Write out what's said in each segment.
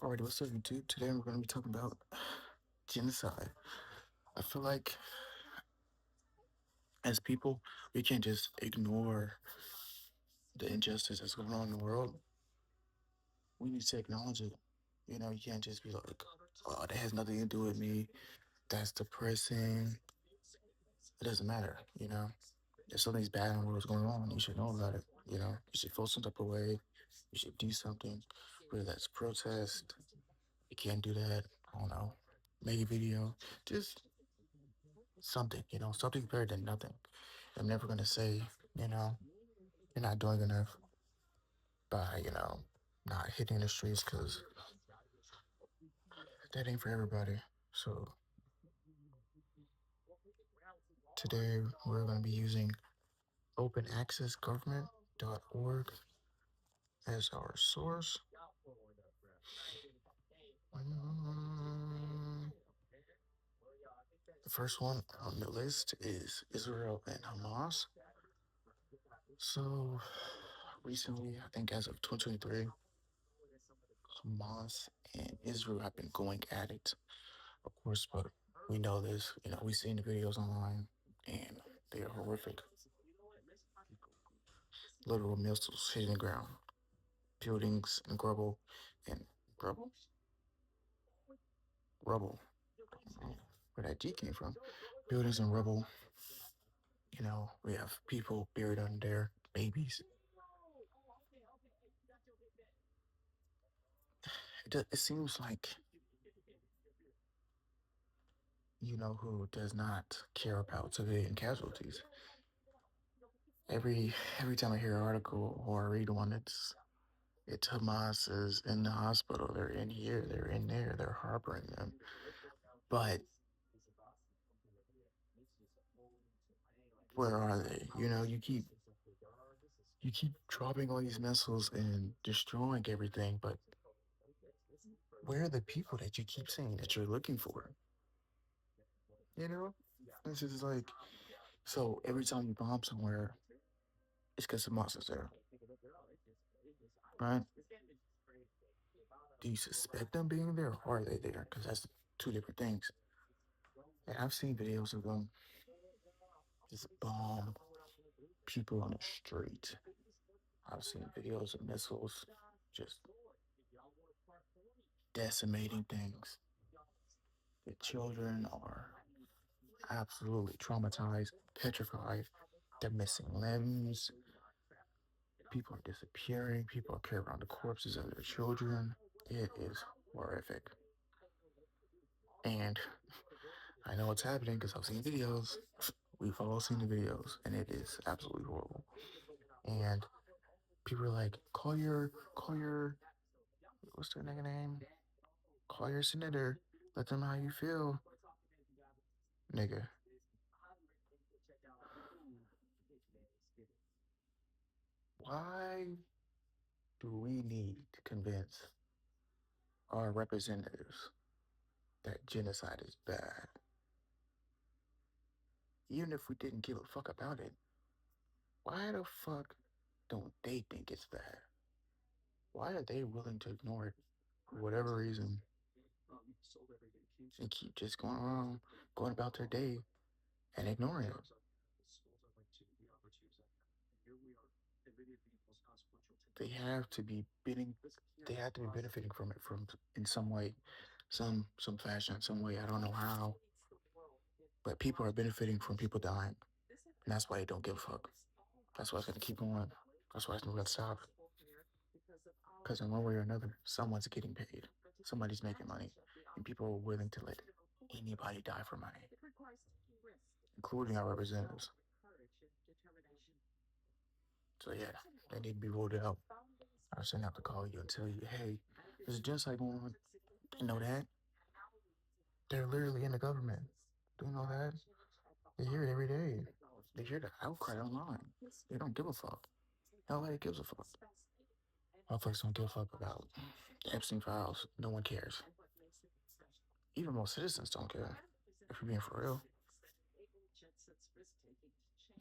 Alrighty, what's up, YouTube? Today we're going to be talking about genocide. I feel like as people, we can't just ignore the injustice that's going on in the world. We need to acknowledge it. You can't just be like, oh, that has nothing to do with me. That's depressing. It doesn't matter, If something's bad in the world is going on, you should know about it, You should feel some type of way. You should do something, whether that's protest. You can't do that. I don't know. Make a video. Just something, something better than nothing. I'm never gonna say, you know, you're not doing enough by, not hitting the streets because that ain't for everybody. So today we're gonna be using openaccessgovernment.org as our source. Mm, the first one on the list is Israel and Hamas. So recently, I think as of 2023, Hamas and Israel have been going at it, of course, but we know this, we've seen the videos online and they are horrific. Literal missiles hitting the ground, buildings and and rubble, rubble. Where that G came from. Buildings and rubble. We have people buried under there, babies. It seems like, who does not care about civilian casualties. Every time I hear an article or I read one, it's Hamas is in the hospital, they're in here, they're in there, they're harboring them. But where are they? You keep dropping all these missiles and destroying everything, but where are the people that you keep saying that you're looking for? You know? This is like, so every time you bomb somewhere, it's because Hamas is there, right? Do you suspect them being there or are they there? Because that's two different things. And I've seen videos of them just bomb people on the street. I've seen videos of missiles just decimating things. The children are absolutely traumatized, petrified. They're missing limbs. People are disappearing. People are carrying around the corpses of their children. It is horrific. And I know what's happening because I've seen videos. We've all seen the videos, and it is absolutely horrible. And people are like, call your, what's their name? Call your senator. Let them know how you feel, nigga. Why do we need to convince our representatives that genocide is bad? Even if we didn't give a fuck about it, why the fuck don't they think it's bad? Why are they willing to ignore it for whatever reason and keep just going around, going about their day and ignoring it? They have to be bidding. They have to be benefiting from it from in some way, some fashion, some way. I don't know how, but people are benefiting from people dying, and that's why they don't give a fuck. That's why it's gonna keep going. That's why it's not gonna stop. Because in one way or another, someone's getting paid. Somebody's making money, and people are willing to let anybody die for money, including our representatives. So yeah, they need to be voted out. I shouldn't have to call you and tell you, hey, there's a genocide going on. You know that? They're literally in the government. Do you know that? They hear it every day. They hear the outcry online. They don't give a fuck. Nobody gives a fuck. Motherfuckers don't give a fuck about the Epstein files. No one cares. Even most citizens don't care. If you're being for real.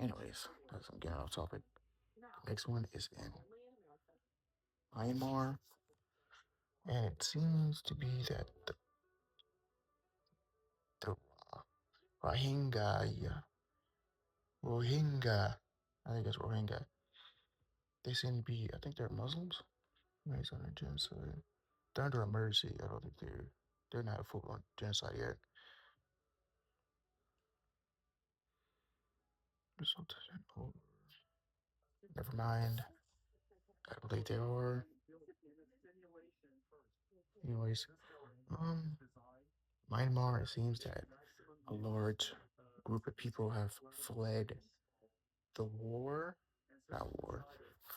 Anyways, I'm getting off topic. Next one is in Myanmar, and it seems to be that the Rohingya, Rohingya, I think it's Rohingya. They seem to be, I think they're Muslims. Maybe it's under genocide. They're under emergency. I don't think they're not a full on genocide yet. Oh, never mind. I believe they are. Anyways, um, Myanmar. It seems that a large group of people have fled the war, not war,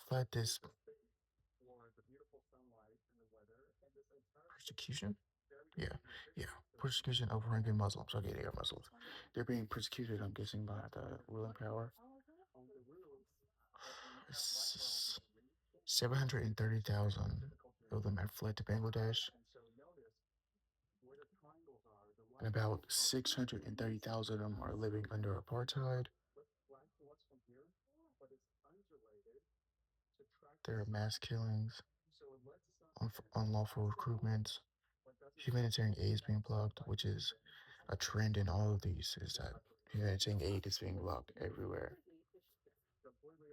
fled this persecution. Yeah, yeah, persecution of Rohingya Muslims. Okay, they are Muslims. They're being persecuted. I'm guessing by the ruling power. 730,000 of them have fled to Bangladesh, and about 630,000 of them are living under apartheid. There are mass killings, unlawful recruitment, humanitarian aid is being blocked, which is a trend in all of these, is that humanitarian aid is being blocked everywhere,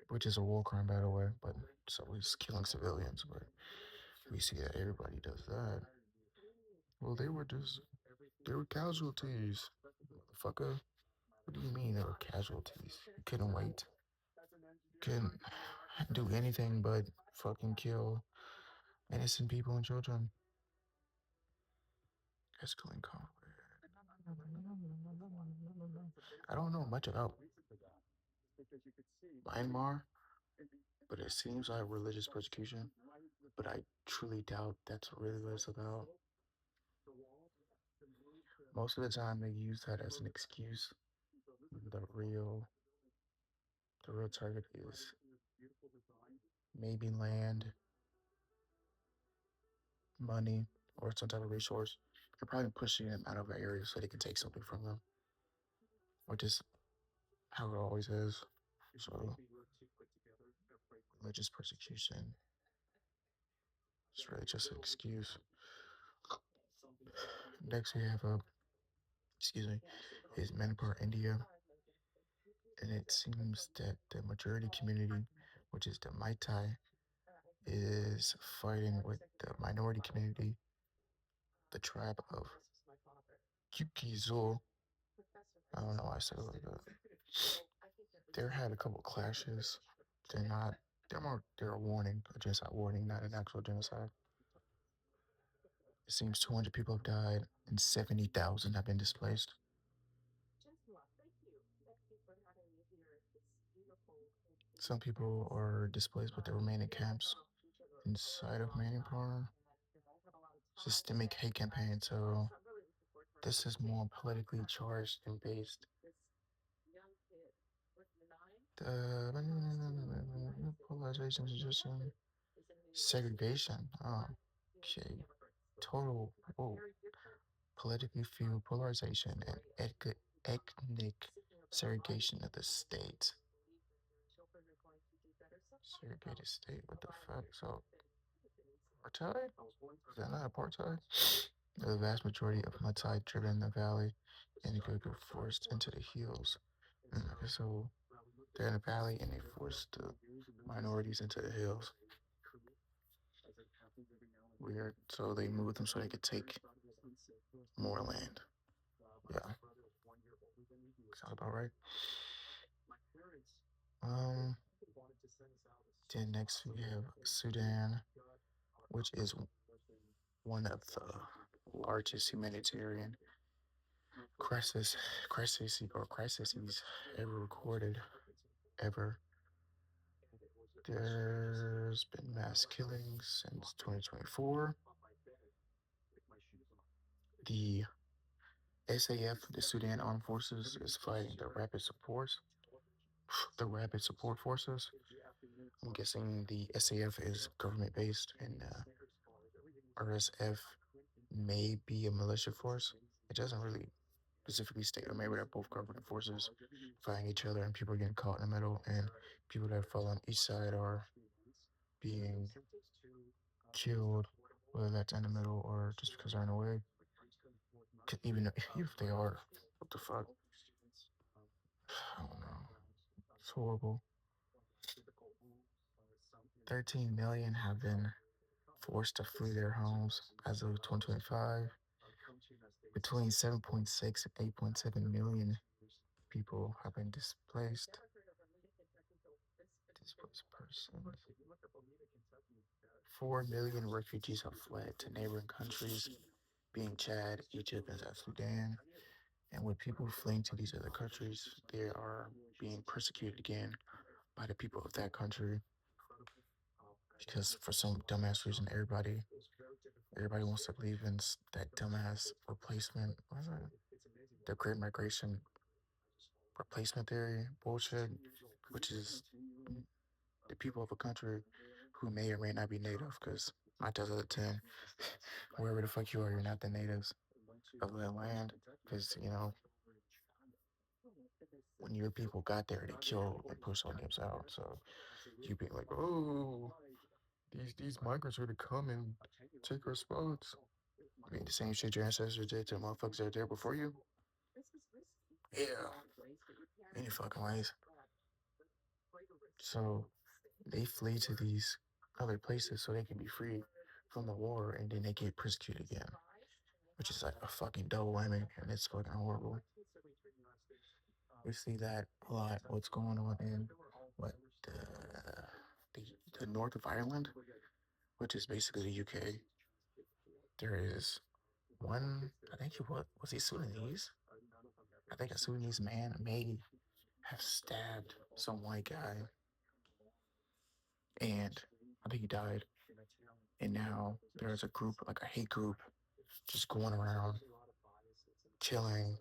which is a war crime, by the way, but so it's killing civilians, but we see that everybody does that. Well, they were casualties. Fucker. What do you mean they were casualties? You couldn't wait. Couldn't do anything but fucking kill innocent people and children. Escalating conflict. I don't know much about Myanmar, but it seems like religious persecution. But I truly doubt that's really what it's about. Most of the time, they use that as an excuse. The real, the real target is maybe land, money, or some type of resource. They're probably pushing them out of an area so they can take something from them, which is how it always is. So, religious persecution is really just an excuse. Next, we have excuse me, is Manipur, India, and it seems that the majority community, which is the Maitai, is fighting with the minority community, the tribe of Kukizul. I don't know why I said it like that. There had a couple clashes. They're not. They're a warning, a genocide warning, not an actual genocide. It seems 200 people have died and 70,000 have been displaced. Some people are displaced, but they remain in camps inside of Manipur. Systemic hate campaign. So this is more politically charged and based. The polarization, suggestion, segregation. Oh, okay. Total. Whoa. Politically fueled polarization and ethnic segregation of the state. Segregated state. What the fuck? So apartheid? Is that not apartheid? The vast majority of Matai driven in the valley and they were forced into the hills. Okay, so they're in the valley and they forced the minorities into the hills. Weird. So they moved them so they could take more land. Yeah. Sounds about right. Um, then next we have Sudan, which is one of the largest humanitarian crises ever recorded, ever. There's been mass killings since 2024. The SAF, the Sudan Armed Forces, is fighting the Rapid Support Forces. I'm guessing the SAF is government based and RSF may be a militia force. It doesn't really specifically state, or maybe they're both government forces fighting each other and people are getting caught in the middle and people that fall on each side are being killed whether that's in the middle or just because they're in the way. Even if they are, what the fuck? I don't know. It's horrible. 13 million have been forced to flee their homes as of 2025. Between 7.6 and 8.7 million people have been displaced. Displaced persons. 4 million refugees have fled to neighboring countries, being Chad, Egypt, and South Sudan. And with people fleeing to these other countries, they are being persecuted again by the people of that country because for some dumbass reason, everybody wants to believe in that dumbass replacement. What is it? The Great Migration replacement theory bullshit, which is the people of a country who may or may not be native, because 9 times out of 10, wherever the fuck you are, you're not the natives of that land. Because, when your people got there, they killed and pushed on natives out. So you be like, oh, these migrants are to come and take our spots. I mean, the same shit your ancestors did to the motherfuckers that were there before you. Yeah, any fucking ways. So they flee to these other places so they can be free from the war, and then they get persecuted again, which is like a fucking double whammy, and it's fucking horrible. We see that a lot. What's going on in what the the, the north of Ireland, which is basically the UK. There is one. I think he Sudanese. I think a Sudanese man may have stabbed some white guy, and I think he died. And now there's a group, like a hate group, just going around killing,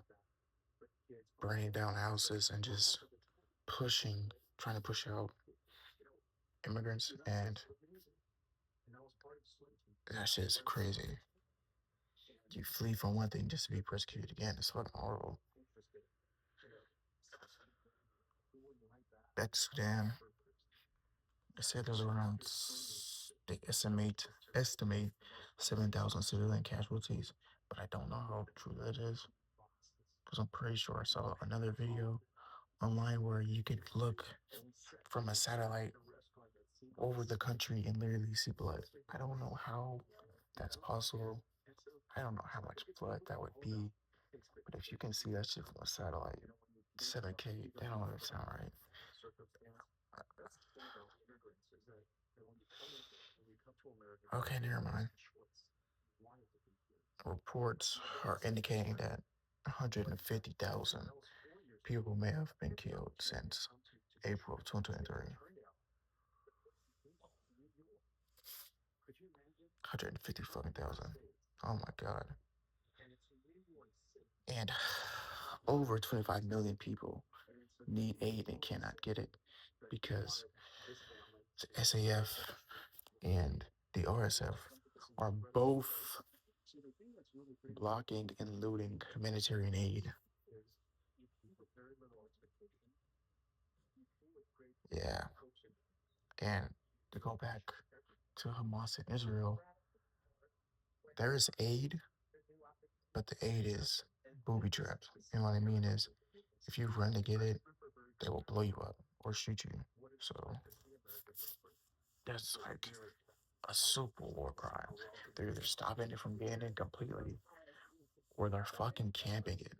burning down houses, and just trying to push out immigrants. And that shit is crazy. You flee from one thing just to be persecuted again. It's fucking horrible. Back to Sudan. They said there's around, they estimate 7,000 civilian casualties, but I don't know how true that is because I'm pretty sure I saw another video online where you could look from a satellite over the country and literally see blood. I don't know how that's possible. I don't know how much blood that would be, but if you can see that shit from a satellite, 7K, that don't even sound right. Okay, never mind. Reports are indicating that 150,000 people may have been killed since April of 2023. 150 fucking thousand. Oh my god. And over 25 million people need aid and cannot get it because the SAF and the RSF are both blocking and looting humanitarian aid. Yeah. And to go back to Hamas and Israel, there is aid, but the aid is booby trapped. And what I mean is, if you run to get it, they will blow you up or shoot you. So that's like a super war crime. They're either stopping it from getting in completely, or they're fucking camping it.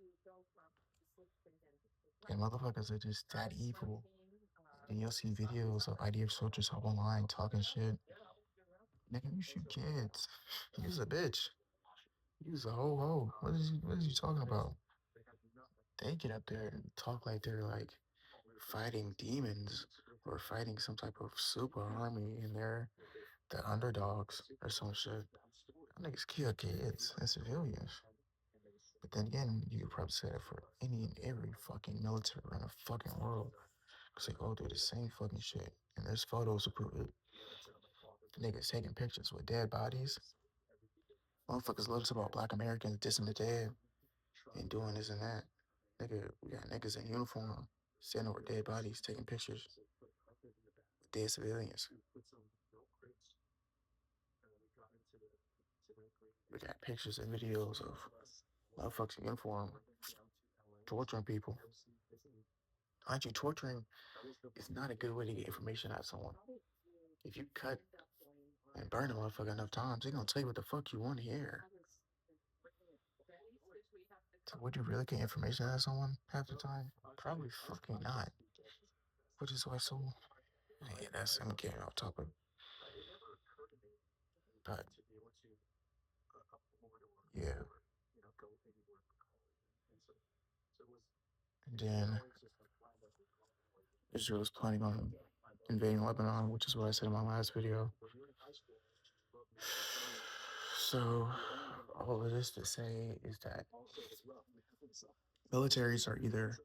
And motherfuckers are just that evil. And you'll see videos of IDF soldiers hop online talking shit. Nigga, you shoot kids. You's a bitch. You's a ho ho. What is you talking about? They get up there and talk like they're like fighting demons or fighting some type of super army, and they're the underdogs or some shit. Them niggas kill kids and civilians. But then again, you could probably say that for any and every fucking military around the fucking world. Cause they all do the same fucking shit. And there's photos to prove it. The niggas taking pictures with dead bodies. Motherfuckers love to about black Americans dissing the dead and doing this and that. Nigga, we got niggas in uniform standing over dead bodies taking pictures with dead civilians. We got pictures and videos of motherfuckers in uniform torturing people. Mind you, torturing is not a good way to get information out of someone. If you cut and burn a motherfucker enough times, they're gonna tell you what the fuck you want to hear. So would you really get information out of someone half the time? Probably fucking not. Which is why so yeah, that's I'm getting off topic. But yeah. And then Israel is planning on invading Lebanon, which is what I said in my last video. So all of this to say is that militaries are either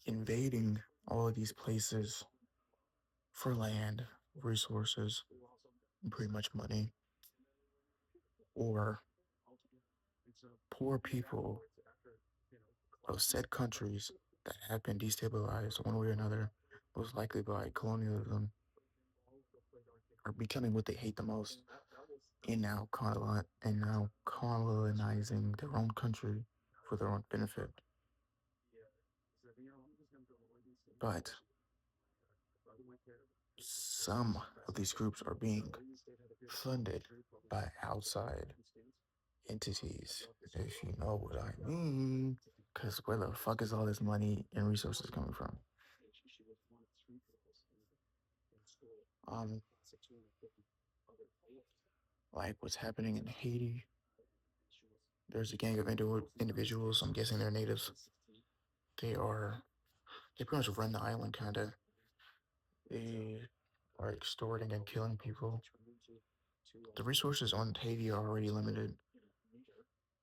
invading all of these places for land, resources, and pretty much money, or poor people of said countries that have been destabilized one way or another, most likely by colonialism, are becoming what they hate the most, and now colonizing their own country for their own benefit. But some of these groups are being funded by outside entities, if you know what I mean. Because where the fuck is all this money and resources coming from? Um, like what's happening in Haiti. There's a gang of individuals. I'm guessing they're natives. They are. They pretty much run the island, kind of. They are extorting and killing people. The resources on Haiti are already limited,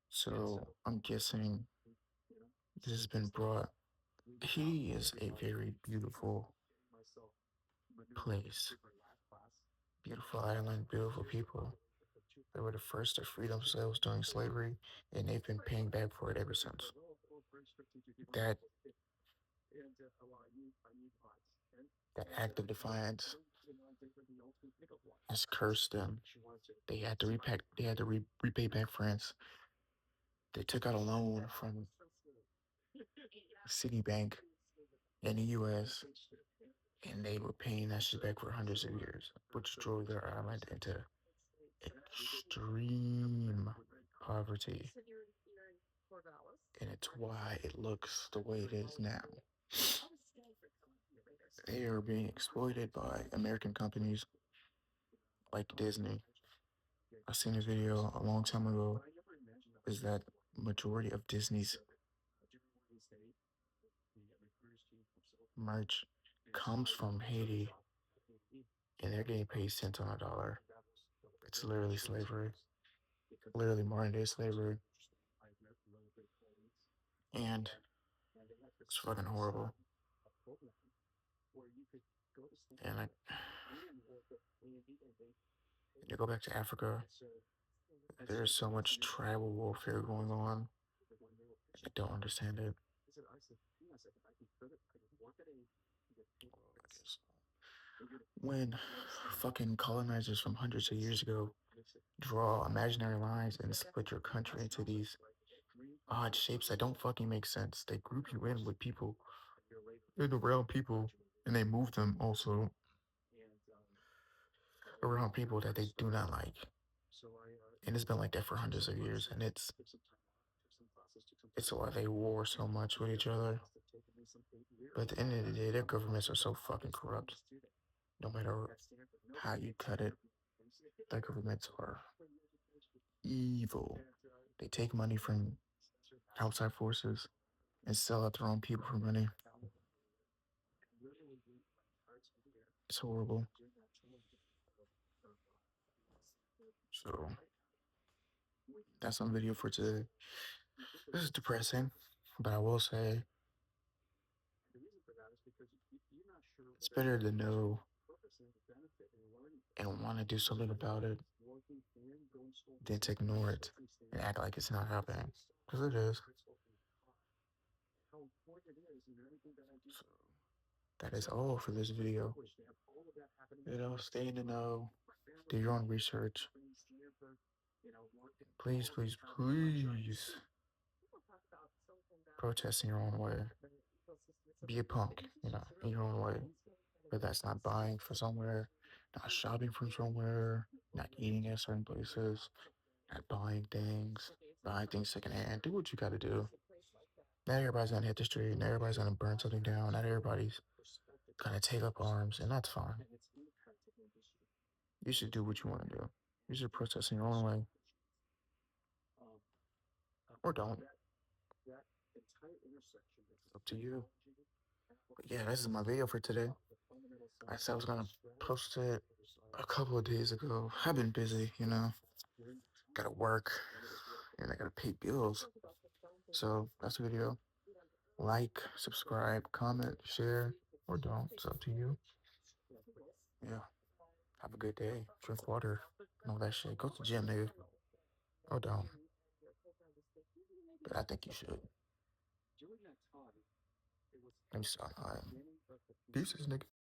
so I'm guessing this has been brought. Haiti is a very beautiful place, beautiful island, beautiful people. They were the first to free themselves during slavery, and they've been paying back for it ever since. That that act of defiance has cursed them. They had to repay. They had to repay back France. They took out a loan from Citibank in the U.S. and they were paying that shit back for hundreds of years, which drove their island into extreme poverty. And it's why it looks the way it is now. They are being exploited by American companies like Disney. I seen a video a long time ago. Is that majority of Disney's merch comes from Haiti, and they're getting paid cents on a dollar. It's literally slavery, literally modern day slavery, and it's fucking horrible. And you go back to Africa, there's so much tribal warfare going on. I don't understand it. When fucking colonizers from hundreds of years ago draw imaginary lines and split your country into these odd shapes that don't fucking make sense, they group you in with people, in around people, and they move them also around people that they do not like. And it's been like that for hundreds of years, and it's why they war so much with each other. But at the end of the day, their governments are so fucking corrupt. No matter how you cut it, their governments are evil. They take money from outside forces and sell out their own people for money. It's horrible. So that's on video for today. This is depressing, but I will say it's better to know and want to do something about it than to ignore it and act like it's not happening. Because it is. So that is all for this video. Stay in the know, do your own research, Please, please, please protest in your own way. Be a punk, in your own way. But that's not buying for somewhere, not shopping from somewhere, not eating at certain places, not buying things secondhand. Do what you gotta do. Not everybody's gonna hit the street, not everybody's gonna burn something down, not everybody's gonna take up arms, and that's fine. You should do what you wanna do. You should protest in your own way, or don't. It's up to you. But yeah, this is my video for today. I said I was gonna post it a couple of days ago. I've been busy, gotta work, and I gotta pay bills. So that's the video. Like, subscribe, comment, share, or don't. It's up to you. Yeah. Have a good day. Drink water and all that shit. Go to the gym, nigga. Or don't. But I think you should. Let me start. All right. Pieces, nigga.